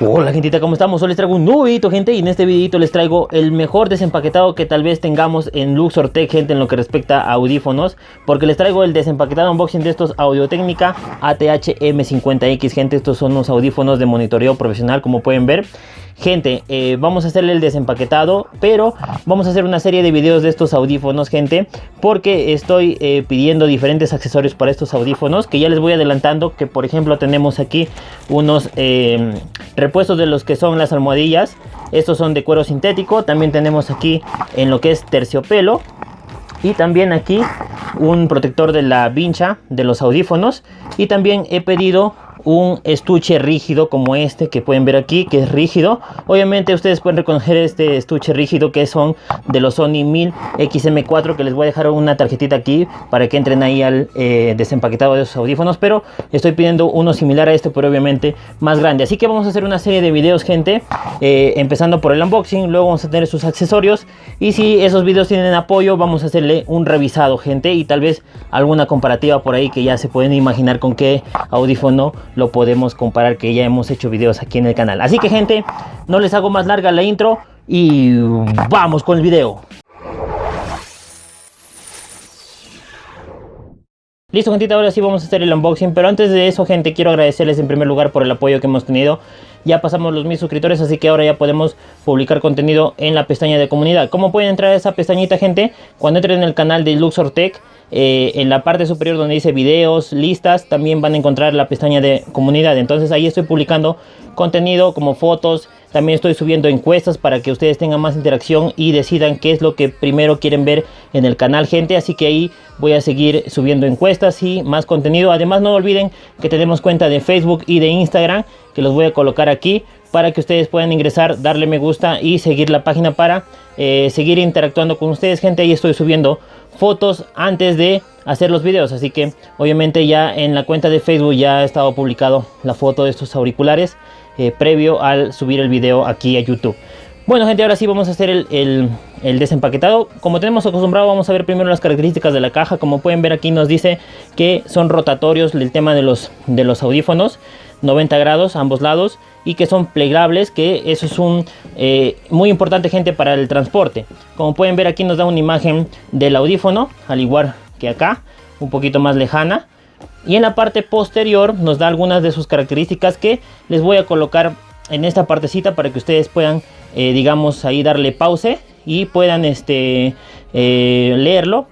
Hola gentita, ¿cómo estamos? Hoy les traigo un nuevo videito, gente, y en este videito les traigo el mejor desempaquetado que tal vez tengamos en Luxor Tech, gente, en lo que respecta a audífonos, porque les traigo el desempaquetado unboxing de estos Audio-Técnica ATH-M50X, gente. Estos son unos audífonos de monitoreo profesional, como pueden ver. Gente, vamos a hacerle el desempaquetado, pero vamos a hacer una serie de videos de estos audífonos, gente, porque estoy pidiendo diferentes accesorios para estos audífonos, que ya les voy adelantando, que por ejemplo tenemos aquí unos repuestos de los que son las almohadillas. Estos son de cuero sintético. También tenemos aquí en lo que es terciopelo, y también aquí un protector de la vincha de los audífonos. Y también he pedido un estuche rígido como este que pueden ver aquí, que es rígido. Obviamente ustedes pueden reconocer este estuche rígido, que son de los Sony 1000 XM4, que les voy a dejar una tarjetita aquí para que entren ahí al desempaquetado de esos audífonos. Pero estoy pidiendo uno similar a este, pero obviamente más grande. Así que vamos a hacer una serie de videos, gente, empezando por el unboxing. Luego vamos a tener sus accesorios, y si esos videos tienen apoyo, vamos a hacerle un revisado, gente, y tal vez alguna comparativa por ahí, que ya se pueden imaginar con qué audífono lo podemos comparar, que ya hemos hecho videos aquí en el canal. Así que, gente, no les hago más larga la intro y vamos con el video. Listo, gentita, ahora sí vamos a hacer el unboxing, pero antes de eso, gente, quiero agradecerles en primer lugar por el apoyo que hemos tenido. Ya pasamos los 1000 suscriptores, así que ahora ya podemos publicar contenido en la pestaña de comunidad. ¿Cómo pueden entrar a esa pestañita, gente? Cuando entren en el canal de Luxor Tech, en la parte superior donde dice videos, listas, también van a encontrar la pestaña de comunidad. Entonces ahí estoy publicando contenido como fotos. También estoy subiendo encuestas para que ustedes tengan más interacción y decidan qué es lo que primero quieren ver en el canal, gente. Así que ahí voy a seguir subiendo encuestas y más contenido. Además, no olviden que tenemos cuenta de Facebook y de Instagram, que los voy a colocar aquí para que ustedes puedan ingresar, darle me gusta y seguir la página para seguir interactuando con ustedes, gente. Ahí estoy subiendo fotos antes de hacer los videos, así que obviamente ya en la cuenta de Facebook ya ha estado publicado la foto de estos auriculares previo al subir el video aquí a YouTube. Bueno, gente, ahora sí vamos a hacer el desempaquetado. Como tenemos acostumbrado, vamos a ver primero las características de la caja. Como pueden ver, aquí nos dice que son rotatorios el tema de los audífonos, 90 grados a ambos lados, y que son plegables, que eso es un muy importante, gente, para el transporte. Como pueden ver, aquí nos da una imagen del audífono, al igual que acá, un poquito más lejana. Y en la parte posterior nos da algunas de sus características, que les voy a colocar en esta partecita para que ustedes puedan, digamos, ahí darle pause y puedan leerlo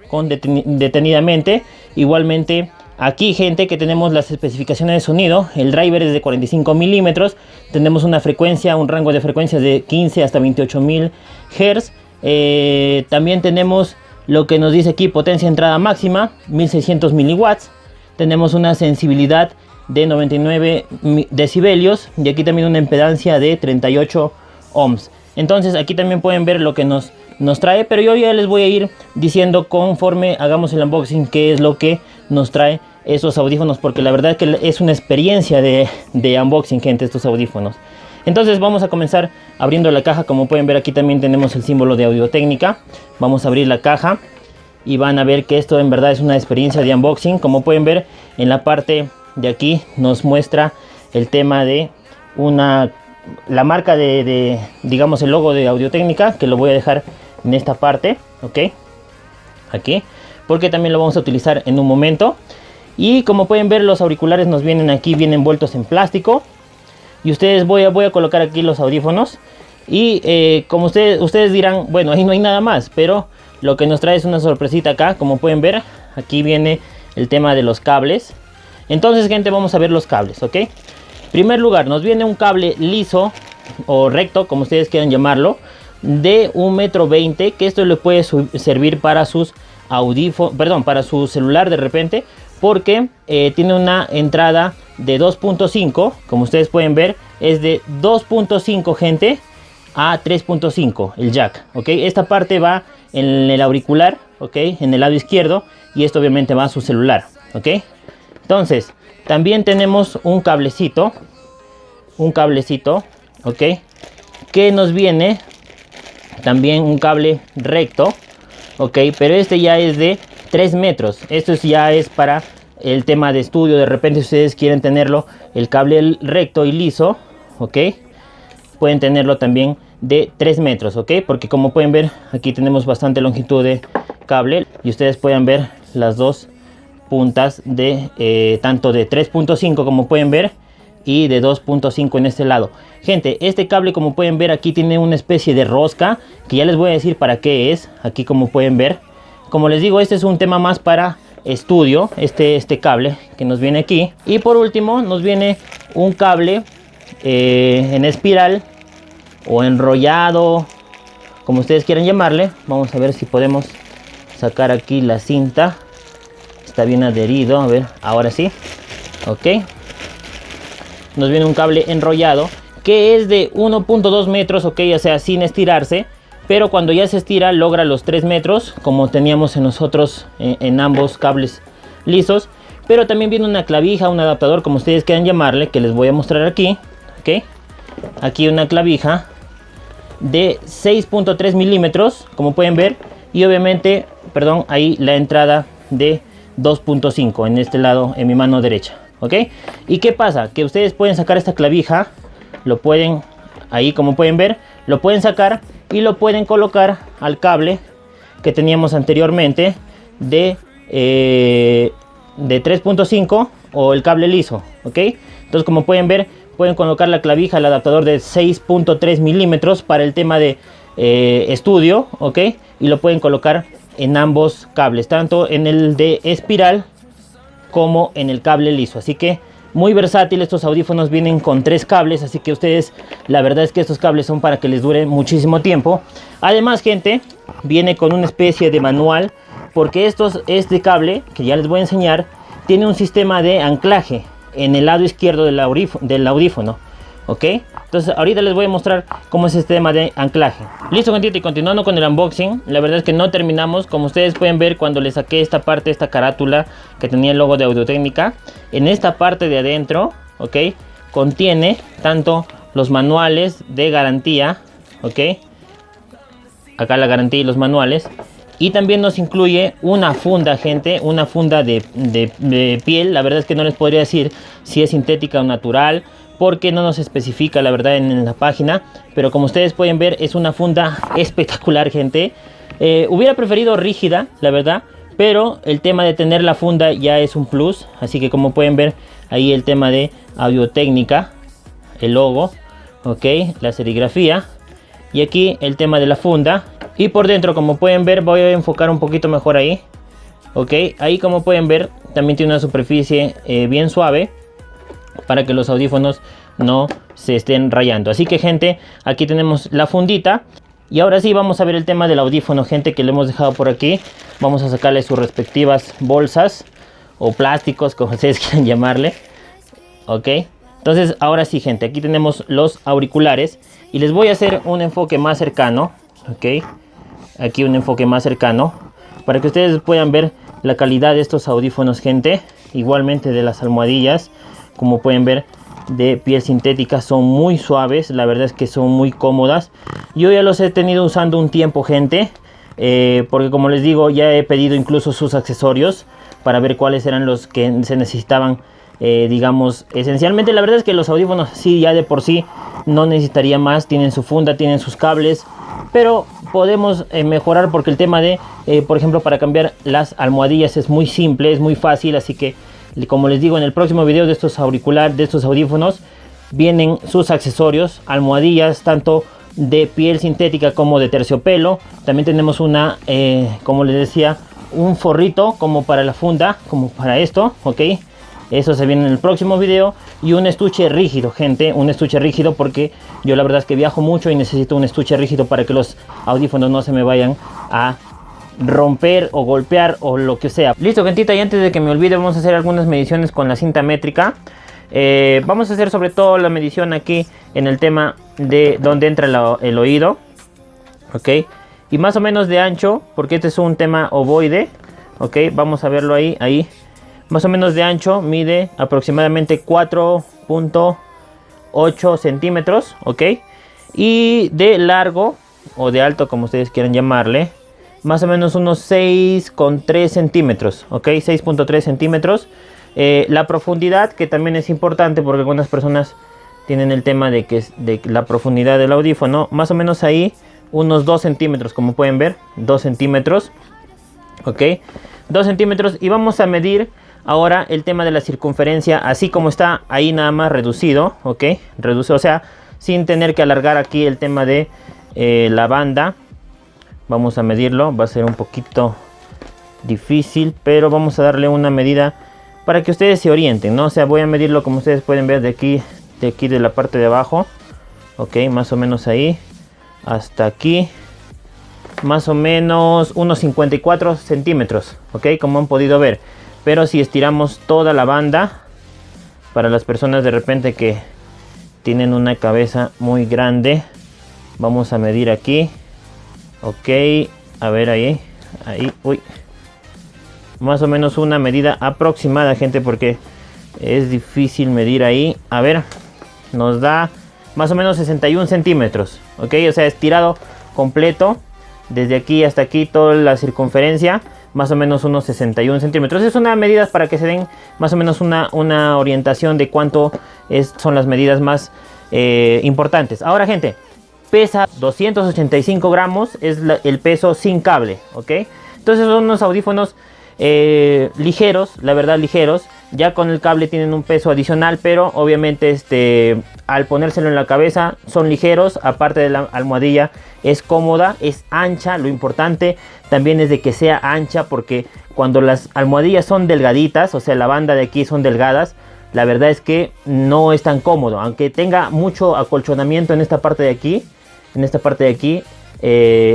detenidamente. Igualmente, aquí, gente, que tenemos las especificaciones de sonido. El driver es de 45 milímetros. Tenemos una frecuencia, un rango de frecuencias de 15 hasta 28.000 Hz. También tenemos lo que nos dice aquí: potencia entrada máxima 1600 miliwatts. Tenemos una sensibilidad de 99 decibelios, y aquí también una impedancia de 38 ohms. Entonces aquí también pueden ver lo que nos trae, pero yo ya les voy a ir diciendo conforme hagamos el unboxing qué es lo que nos trae esos audífonos, porque la verdad es que es una experiencia de unboxing, gente, estos audífonos. Entonces vamos a comenzar abriendo la caja. Como pueden ver, aquí también tenemos el símbolo de Audio-Técnica. Vamos a abrir la caja y van a ver que esto en verdad es una experiencia de unboxing. Como pueden ver, en la parte de aquí nos muestra el tema de la marca digamos, el logo de Audio-Técnica, que lo voy a dejar en esta parte, ok, aquí, porque también lo vamos a utilizar en un momento. Y como pueden ver, los auriculares nos vienen aquí bien envueltos en plástico, y ustedes voy a colocar aquí los audífonos. Y como ustedes dirán, bueno, ahí no hay nada más, pero lo que nos trae es una sorpresita acá. Como pueden ver, aquí viene el tema de los cables. Entonces, gente, vamos a ver los cables, ok. En primer lugar, nos viene un cable liso o recto, como ustedes quieran llamarlo, de 1,20 m, que esto le puede servir para sus audífonos, perdón, para su celular de repente, porque tiene una entrada de 2.5, como ustedes pueden ver, es de 2.5, gente, a 3.5 el jack, ok. Esta parte va en el auricular, ok, en el lado izquierdo, y esto obviamente va a su celular, ok. Entonces también tenemos un cablecito, ok, que nos viene también un cable recto, ok, pero este ya es de 3 metros. Esto ya es para el tema de estudio. De repente, si ustedes quieren tenerlo, el cable recto y liso, ok, pueden tenerlo también de 3 metros, ¿ok? Porque como pueden ver, aquí tenemos bastante longitud de cable y ustedes pueden ver las dos puntas de tanto de 3.5 como pueden ver y de 2.5 en este lado. Gente, este cable, como pueden ver, aquí tiene una especie de rosca que ya les voy a decir para qué es. Aquí, como pueden ver, como les digo, este es un tema más para estudio, este cable que nos viene aquí. Y por último nos viene un cable en espiral o enrollado, como ustedes quieran llamarle. Vamos a ver si podemos sacar aquí la cinta. Está bien adherido, a ver, ahora sí. Ok, nos viene un cable enrollado que es de 1.2 metros, ok, o sea, sin estirarse, pero cuando ya se estira logra los 3 metros, como teníamos en nosotros en ambos cables lisos. Pero también viene una clavija, un adaptador, como ustedes quieran llamarle, que les voy a mostrar aquí, ok. Aquí una clavija de 6.3 milímetros, como pueden ver, y obviamente, perdón, ahí la entrada de 2.5 en este lado, en mi mano derecha, ok. ¿Y qué pasa? Que ustedes pueden sacar esta clavija, lo pueden, ahí como pueden ver, lo pueden sacar y lo pueden colocar al cable que teníamos anteriormente de 3.5 o el cable liso, ok. Entonces, como pueden ver, pueden colocar la clavija al adaptador de 6.3 milímetros para el tema de estudio, ok, y lo pueden colocar en ambos cables, tanto en el de espiral como en el cable liso. Así que muy versátil, estos audífonos vienen con 3 cables, así que ustedes, la verdad es que estos cables son para que les dure muchísimo tiempo. Además, gente, viene con una especie de manual, porque este cable que ya les voy a enseñar tiene un sistema de anclaje en el lado izquierdo del audífono, ok. Entonces ahorita les voy a mostrar cómo es este tema de anclaje. Listo, gente, y continuando con el unboxing, la verdad es que no terminamos. Como ustedes pueden ver, cuando le saqué esta parte, esta carátula que tenía el logo de Audio-Técnica, en esta parte de adentro, ok, contiene tanto los manuales de garantía, ok, acá la garantía y los manuales, y también nos incluye una funda, gente, una funda de piel. La verdad es que no les podría decir si es sintética o natural, porque no nos especifica, la verdad, en la página. Pero como ustedes pueden ver, es una funda espectacular, gente. Hubiera preferido rígida, la verdad, pero el tema de tener la funda ya es un plus. Así que, como pueden ver, ahí el tema de Audio-Técnica, el logo, ok, la serigrafía, y aquí el tema de la funda. Y por dentro, como pueden ver, voy a enfocar un poquito mejor ahí, ok. Ahí, como pueden ver, también tiene una superficie bien suave para que los audífonos no se estén rayando. Así que, gente, aquí tenemos la fundita. Y ahora sí vamos a ver el tema del audífono, gente, que lo hemos dejado por aquí. Vamos a sacarle sus respectivas bolsas o plásticos, como ustedes quieran llamarle, ok. Entonces, ahora sí, gente, aquí tenemos los auriculares y les voy a hacer un enfoque más cercano, ok. Aquí un enfoque más cercano para que ustedes puedan ver la calidad de estos audífonos, gente. Igualmente de las almohadillas, como pueden ver, de piel sintética, son muy suaves. La verdad es que son muy cómodas. Yo ya los he tenido usando un tiempo, gente, porque como les digo, ya he pedido incluso sus accesorios para ver cuáles eran los que se necesitaban, digamos, esencialmente. La verdad es que los audífonos sí, ya de por sí, no necesitaría más. Tienen su funda, tienen sus cables, pero podemos mejorar, porque el tema de, por ejemplo, para cambiar las almohadillas es muy simple, es muy fácil. Así que, como les digo, en el próximo video de estos audífonos vienen sus accesorios, almohadillas tanto de piel sintética como de terciopelo. También tenemos una, como les decía, un forrito como para la funda, como para esto, ok. Eso se viene en el próximo video. Y un estuche rígido, gente, un estuche rígido, porque yo la verdad es que viajo mucho y necesito un estuche rígido para que los audífonos no se me vayan a romper o golpear o lo que sea. Listo, gentita, y antes de que me olvide, vamos a hacer algunas mediciones con la cinta métrica. Vamos a hacer sobre todo la medición aquí en el tema de donde entra el oído, ok, y más o menos de ancho, porque este es un tema ovoide, ok. Vamos a verlo ahí. Más o menos de ancho mide aproximadamente 4.8 centímetros, ok. Y de largo o de alto, como ustedes quieran llamarle, más o menos unos 6.3 centímetros, ok, 6.3 centímetros. La profundidad, que también es importante, porque algunas personas tienen el tema de que de la profundidad del audífono, más o menos ahí, unos 2 centímetros, como pueden ver, 2 centímetros, ok, 2 centímetros. Y vamos a medir ahora el tema de la circunferencia, así como está ahí, nada más reducido, ok, reduce, o sea, sin tener que alargar aquí el tema de la banda. Vamos a medirlo, va a ser un poquito difícil, pero vamos a darle una medida para que ustedes se orienten, ¿no? O sea, voy a medirlo como ustedes pueden ver de aquí de la parte de abajo, ok, más o menos ahí, hasta aquí, más o menos unos 54 centímetros, ok, como han podido ver. Pero si estiramos toda la banda, para las personas de repente que tienen una cabeza muy grande, vamos a medir aquí, ok, a ver ahí, uy, más o menos una medida aproximada, gente, porque es difícil medir ahí. A ver, nos da más o menos 61 centímetros, ok, o sea, estirado completo desde aquí hasta aquí, toda la circunferencia, más o menos unos 61 centímetros. Es una medida para que se den más o menos una orientación de cuánto son las medidas más importantes. Ahora, gente, pesa 285 gramos, es el peso sin cable, ok. Entonces son unos audífonos ligeros, la verdad ligeros. Ya con el cable tienen un peso adicional, pero obviamente al ponérselo en la cabeza son ligeros. Aparte de la almohadilla, es cómoda, es ancha. Lo importante también es de que sea ancha, porque cuando las almohadillas son delgaditas, o sea, la banda de aquí son delgadas, la verdad es que no es tan cómodo. Aunque tenga mucho acolchonamiento en esta parte de aquí,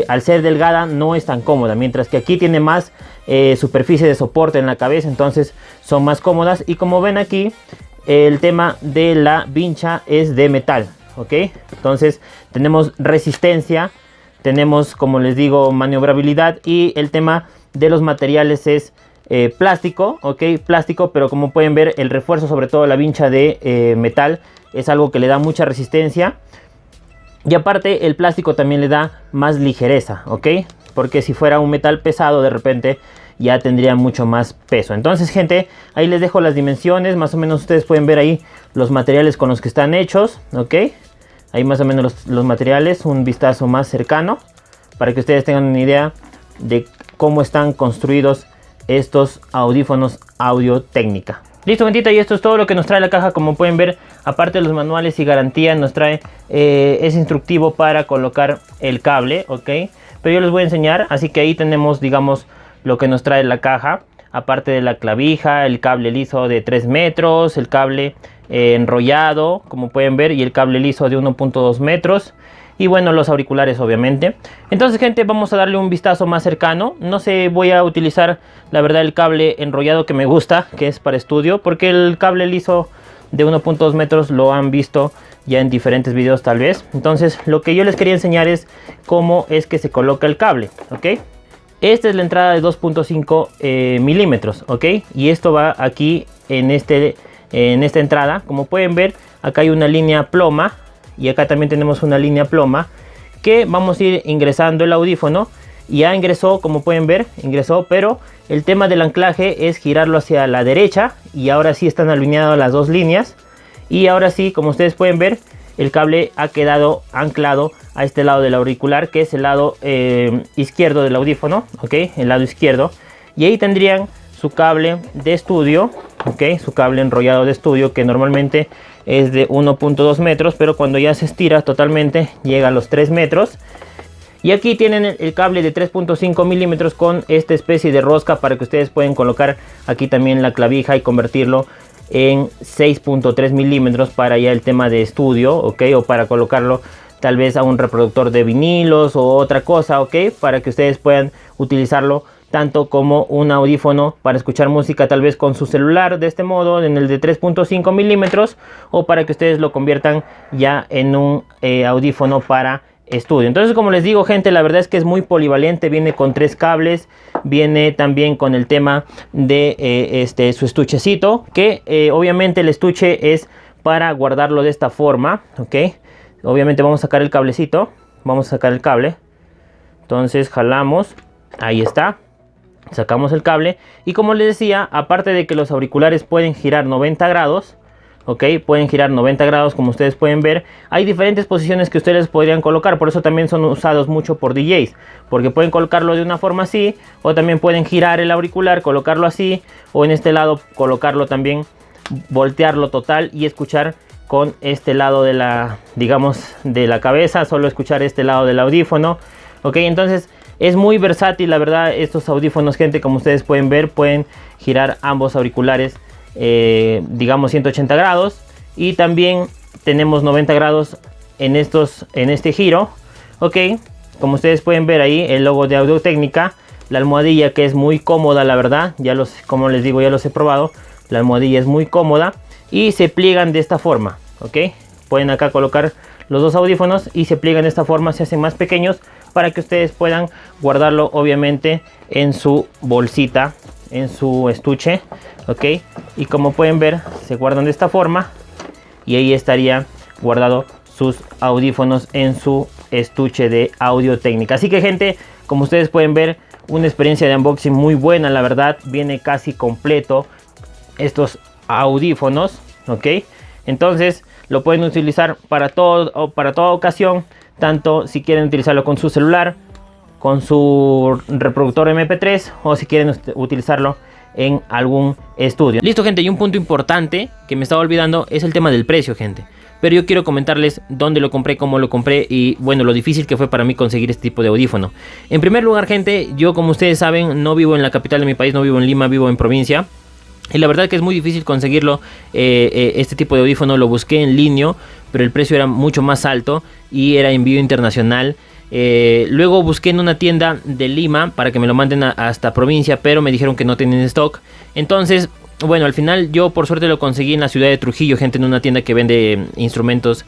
al ser delgada no es tan cómoda, mientras que aquí tiene más superficie de soporte en la cabeza, entonces son más cómodas. Y como ven aquí, el tema de la vincha es de metal, ok, entonces tenemos resistencia, tenemos, como les digo, maniobrabilidad. Y el tema de los materiales es plástico, ok, plástico, pero como pueden ver, el refuerzo, sobre todo la vincha de metal, es algo que le da mucha resistencia. Y aparte el plástico también le da más ligereza, ok, porque si fuera un metal pesado, de repente ya tendría mucho más peso. Entonces, gente, ahí les dejo las dimensiones, más o menos ustedes pueden ver ahí los materiales con los que están hechos, ok, ahí más o menos los materiales, un vistazo más cercano para que ustedes tengan una idea de cómo están construidos estos audífonos Audio-Técnica. Listo, gentita, y esto es todo lo que nos trae la caja. Como pueden ver, aparte de los manuales y garantía, nos trae es instructivo para colocar el cable, ok, pero yo les voy a enseñar. Así que ahí tenemos, digamos, lo que nos trae la caja, aparte de la clavija, el cable liso de 3 metros, el cable enrollado, como pueden ver, y el cable liso de 1.2 metros. Y bueno, los auriculares, obviamente. Entonces, gente, vamos a darle un vistazo más cercano. No sé, voy a utilizar, la verdad, el cable enrollado que me gusta, que es para estudio, porque el cable liso de 1.2 metros lo han visto ya en diferentes videos tal vez. Entonces, lo que yo les quería enseñar es cómo es que se coloca el cable, ok. Esta es la entrada de 2.5 milímetros, ok. Y esto va aquí en esta entrada. Como pueden ver, acá hay una línea ploma. Y acá también tenemos una línea ploma que vamos a ir ingresando el audífono. Ya ingresó, como pueden ver, ingresó, pero el tema del anclaje es girarlo hacia la derecha. Y ahora sí están alineadas las dos líneas. Y ahora sí, como ustedes pueden ver, el cable ha quedado anclado a este lado del auricular, que es el lado izquierdo del audífono, ok, el lado izquierdo. Y ahí tendrían su cable de estudio, ok, su cable enrollado de estudio, que normalmente es de 1.2 metros, pero cuando ya se estira totalmente llega a los 3 metros. Y aquí tienen el cable de 3.5 milímetros con esta especie de rosca para que ustedes pueden colocar aquí también la clavija y convertirlo en 6.3 milímetros para ya el tema de estudio, ok, o para colocarlo tal vez a un reproductor de vinilos o otra cosa, ok, para que ustedes puedan utilizarlo tanto como un audífono para escuchar música tal vez con su celular, de este modo, en el de 3.5 milímetros, o para que ustedes lo conviertan ya en un audífono para estudio. Entonces, como les digo, gente, la verdad es que es muy polivalente. Viene con 3 cables, viene también con el tema de su estuchecito, que obviamente el estuche es para guardarlo de esta forma, ok. Obviamente vamos a sacar el cablecito, vamos a sacar el cable, entonces jalamos, ahí está. Sacamos el cable y, como les decía, aparte de que los auriculares pueden girar 90 grados, ok, pueden girar 90 grados como ustedes pueden ver. Hay diferentes posiciones que ustedes podrían colocar, por eso también son usados mucho por DJs, porque pueden colocarlo de una forma así, o también pueden girar el auricular, colocarlo así, o en este lado colocarlo también, voltearlo total y escuchar con este lado de la, digamos, de la cabeza, solo escuchar este lado del audífono, ok. Entonces es muy versátil, la verdad, estos audífonos, gente. Como ustedes pueden ver, pueden girar ambos auriculares, digamos 180 grados, y también tenemos 90 grados en este giro, ok. Como ustedes pueden ver ahí el logo de Audio-Técnica, la almohadilla, que es muy cómoda, la verdad, como les digo, ya los he probado. La almohadilla es muy cómoda y se pliegan de esta forma, ok. Pueden acá colocar los dos audífonos y se pliegan de esta forma, se hacen más pequeños para que ustedes puedan guardarlo obviamente en su bolsita, en su estuche, ok. Y como pueden ver, se guardan de esta forma y ahí estaría guardado sus audífonos en su estuche de Audio-Técnica. Así que, gente, como ustedes pueden ver, una experiencia de unboxing muy buena, la verdad. Viene casi completo estos audífonos, ok. Entonces lo pueden utilizar para toda ocasión, tanto si quieren utilizarlo con su celular, con su reproductor MP3, o si quieren utilizarlo en algún estudio. Listo, gente, y un punto importante que me estaba olvidando es el tema del precio, gente. Pero yo quiero comentarles dónde lo compré, cómo lo compré y bueno, lo difícil que fue para mí conseguir este tipo de audífono. En primer lugar, gente, yo, como ustedes saben, no vivo en la capital de mi país, no vivo en Lima, vivo en provincia. Y la verdad que es muy difícil conseguirlo, este tipo de audífono. Lo busqué en línea, pero el precio era mucho más alto y era envío internacional. Luego busqué en una tienda de Lima para que me lo manden hasta provincia, pero me dijeron que no tienen stock. Entonces, bueno, al final yo por suerte lo conseguí en la ciudad de Trujillo, gente, en una tienda que vende instrumentos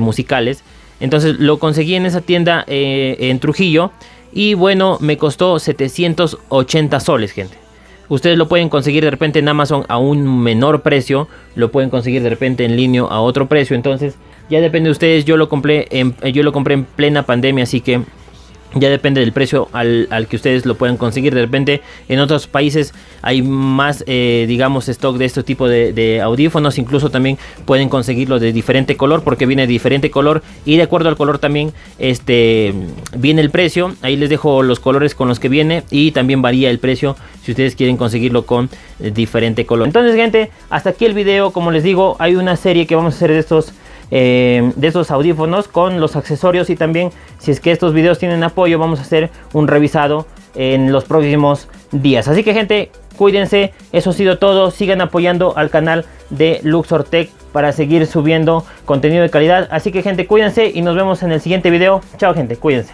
musicales. Entonces lo conseguí en esa tienda en Trujillo y bueno, me costó 780 soles, gente. Ustedes lo pueden conseguir de repente en Amazon a un menor precio, lo pueden conseguir de repente en línea a otro precio. Entonces ya depende de ustedes. Yo lo compré en plena pandemia, así que ya depende del precio al que ustedes lo puedan conseguir. De repente en otros países hay más, digamos, stock de este tipo de audífonos. Incluso también pueden conseguirlo de diferente color, porque viene de diferente color y de acuerdo al color también viene el precio. Ahí les dejo los colores con los que viene y también varía el precio si ustedes quieren conseguirlo con diferente color. Entonces, gente, hasta aquí el video. Como les digo, hay una serie que vamos a hacer de estos audífonos con los accesorios, y también, si es que estos videos tienen apoyo, vamos a hacer un revisado en los próximos días. Así que, gente, cuídense. Eso ha sido todo. Sigan apoyando al canal de Luxor Tech para seguir subiendo contenido de calidad. Así que, gente, cuídense y nos vemos en el siguiente video. Chao, gente, cuídense.